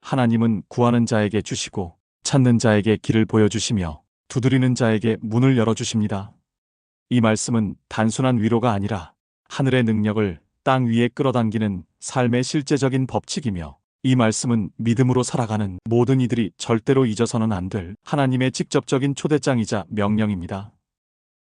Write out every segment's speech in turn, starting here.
하나님은 구하는 자에게 주시고 찾는 자에게 길을 보여주시며 두드리는 자에게 문을 열어주십니다. 이 말씀은 단순한 위로가 아니라 하늘의 능력을 땅 위에 끌어당기는 삶의 실제적인 법칙이며, 이 말씀은 믿음으로 살아가는 모든 이들이 절대로 잊어서는 안 될 하나님의 직접적인 초대장이자 명령입니다.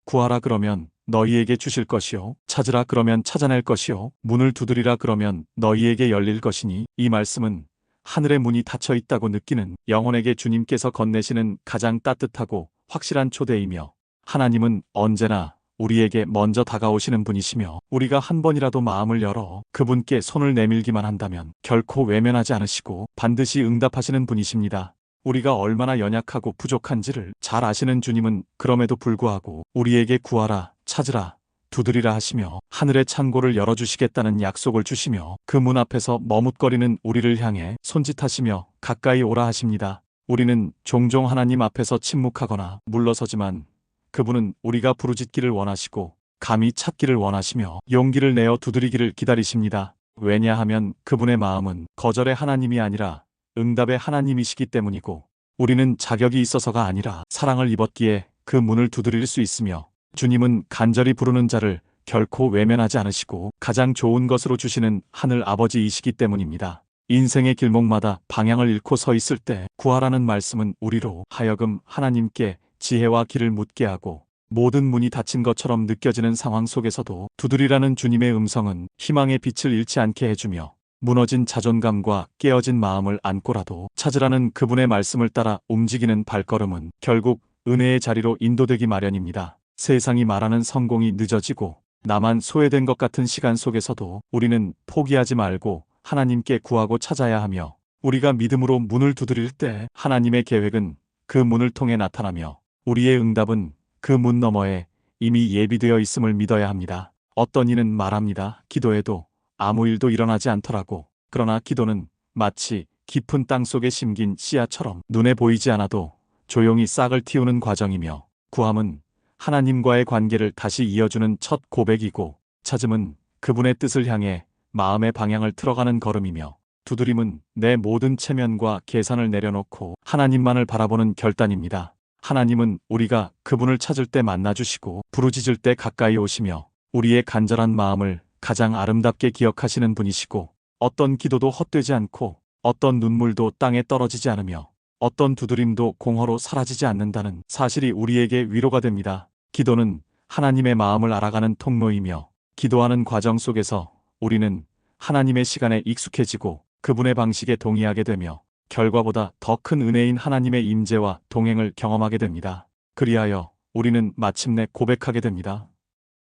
구하라 그러면 너희에게 주실 것이요, 찾으라 그러면 찾아낼 것이요, 문을 두드리라 그러면 너희에게 열릴 것이니, 이 말씀은 하늘의 문이 닫혀 있다고 느끼는 영혼에게 주님께서 건네시는 가장 따뜻하고 확실한 초대이며, 하나님은 언제나 우리에게 먼저 다가오시는 분이시며, 우리가 한 번이라도 마음을 열어 그분께 손을 내밀기만 한다면 결코 외면하지 않으시고 반드시 응답하시는 분이십니다. 우리가 얼마나 연약하고 부족한지를 잘 아시는 주님은 그럼에도 불구하고 우리에게 구하라, 찾으라, 두드리라 하시며 하늘의 창고를 열어주시겠다는 약속을 주시며 그 문 앞에서 머뭇거리는 우리를 향해 손짓하시며 가까이 오라 하십니다. 우리는 종종 하나님 앞에서 침묵하거나 물러서지만 그분은 우리가 부르짖기를 원하시고 감히 찾기를 원하시며 용기를 내어 두드리기를 기다리십니다. 왜냐하면 그분의 마음은 거절의 하나님이 아니라 응답의 하나님이시기 때문이고, 우리는 자격이 있어서가 아니라 사랑을 입었기에 그 문을 두드릴 수 있으며, 주님은 간절히 부르는 자를 결코 외면하지 않으시고 가장 좋은 것으로 주시는 하늘 아버지이시기 때문입니다. 인생의 길목마다 방향을 잃고 서 있을 때 구하라는 말씀은 우리로 하여금 하나님께 지혜와 길을 묻게 하고, 모든 문이 닫힌 것처럼 느껴지는 상황 속에서도 두드리라는 주님의 음성은 희망의 빛을 잃지 않게 해주며, 무너진 자존감과 깨어진 마음을 안고라도 찾으라는 그분의 말씀을 따라 움직이는 발걸음은 결국 은혜의 자리로 인도되기 마련입니다. 세상이 말하는 성공이 늦어지고 나만 소외된 것 같은 시간 속에서도 우리는 포기하지 말고 하나님께 구하고 찾아야 하며, 우리가 믿음으로 문을 두드릴 때 하나님의 계획은 그 문을 통해 나타나며 우리의 응답은 그 문 너머에 이미 예비되어 있음을 믿어야 합니다. 어떤 이는 말합니다. 기도해도 아무 일도 일어나지 않더라고. 그러나 기도는 마치 깊은 땅 속에 심긴 씨앗처럼 눈에 보이지 않아도 조용히 싹을 틔우는 과정이며, 구함은 하나님과의 관계를 다시 이어주는 첫 고백이고, 찾음은 그분의 뜻을 향해 마음의 방향을 틀어가는 걸음이며, 두드림은 내 모든 체면과 계산을 내려놓고 하나님만을 바라보는 결단입니다. 하나님은 우리가 그분을 찾을 때 만나주시고 부르짖을 때 가까이 오시며 우리의 간절한 마음을 가장 아름답게 기억하시는 분이시고, 어떤 기도도 헛되지 않고 어떤 눈물도 땅에 떨어지지 않으며 어떤 두드림도 공허로 사라지지 않는다는 사실이 우리에게 위로가 됩니다. 기도는 하나님의 마음을 알아가는 통로이며, 기도하는 과정 속에서 우리는 하나님의 시간에 익숙해지고 그분의 방식에 동의하게 되며 결과보다 더 큰 은혜인 하나님의 임재와 동행을 경험하게 됩니다. 그리하여 우리는 마침내 고백하게 됩니다.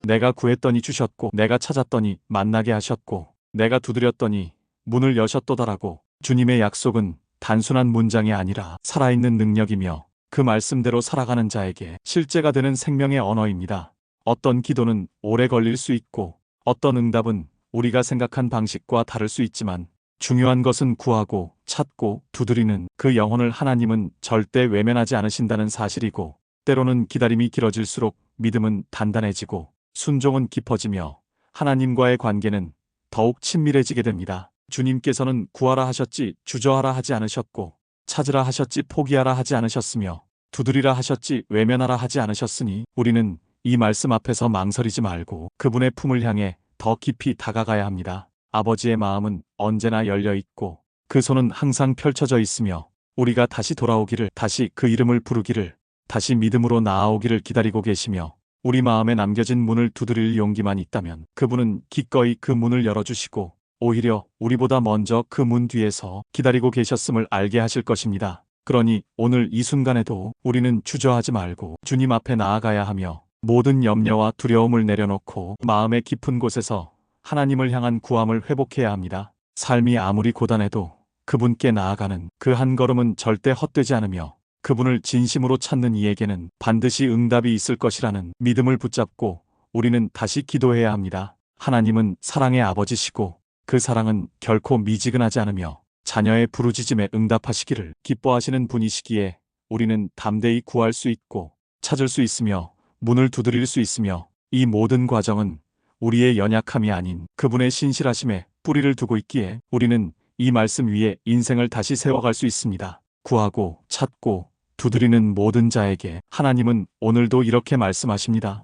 내가 구했더니 주셨고, 내가 찾았더니 만나게 하셨고, 내가 두드렸더니 문을 여셨도다라고. 주님의 약속은 단순한 문장이 아니라 살아있는 능력이며 그 말씀대로 살아가는 자에게 실제가 되는 생명의 언어입니다. 어떤 기도는 오래 걸릴 수 있고 어떤 응답은 우리가 생각한 방식과 다를 수 있지만, 중요한 것은 구하고 찾고 두드리는 그 영혼을 하나님은 절대 외면하지 않으신다는 사실이고, 때로는 기다림이 길어질수록 믿음은 단단해지고 순종은 깊어지며 하나님과의 관계는 더욱 친밀해지게 됩니다. 주님께서는 구하라 하셨지 주저하라 하지 않으셨고, 찾으라 하셨지 포기하라 하지 않으셨으며, 두드리라 하셨지 외면하라 하지 않으셨으니, 우리는 이 말씀 앞에서 망설이지 말고 그분의 품을 향해 더 깊이 다가가야 합니다. 아버지의 마음은 언제나 열려 있고 그 손은 항상 펼쳐져 있으며, 우리가 다시 돌아오기를, 다시 그 이름을 부르기를, 다시 믿음으로 나아오기를 기다리고 계시며, 우리 마음에 남겨진 문을 두드릴 용기만 있다면 그분은 기꺼이 그 문을 열어주시고 오히려 우리보다 먼저 그 문 뒤에서 기다리고 계셨음을 알게 하실 것입니다. 그러니 오늘 이 순간에도 우리는 주저하지 말고 주님 앞에 나아가야 하며, 모든 염려와 두려움을 내려놓고 마음의 깊은 곳에서 하나님을 향한 구함을 회복해야 합니다. 삶이 아무리 고단해도 그분께 나아가는 그 한 걸음은 절대 헛되지 않으며, 그분을 진심으로 찾는 이에게는 반드시 응답이 있을 것이라는 믿음을 붙잡고 우리는 다시 기도해야 합니다. 하나님은 사랑의 아버지시고 그 사랑은 결코 미지근하지 않으며 자녀의 부르짖음에 응답하시기를 기뻐하시는 분이시기에, 우리는 담대히 구할 수 있고 찾을 수 있으며 문을 두드릴 수 있으며, 이 모든 과정은 우리의 연약함이 아닌 그분의 신실하심에 뿌리를 두고 있기에 우리는 이 말씀 위에 인생을 다시 세워갈 수 있습니다. 구하고 찾고 두드리는 모든 자에게 하나님은 오늘도 이렇게 말씀하십니다.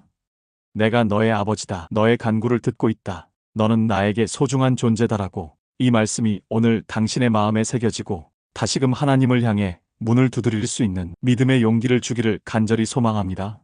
내가 너의 아버지다. 너의 간구를 듣고 있다. 너는 나에게 소중한 존재다라고. 이 말씀이 오늘 당신의 마음에 새겨지고 다시금 하나님을 향해 문을 두드릴 수 있는 믿음의 용기를 주기를 간절히 소망합니다.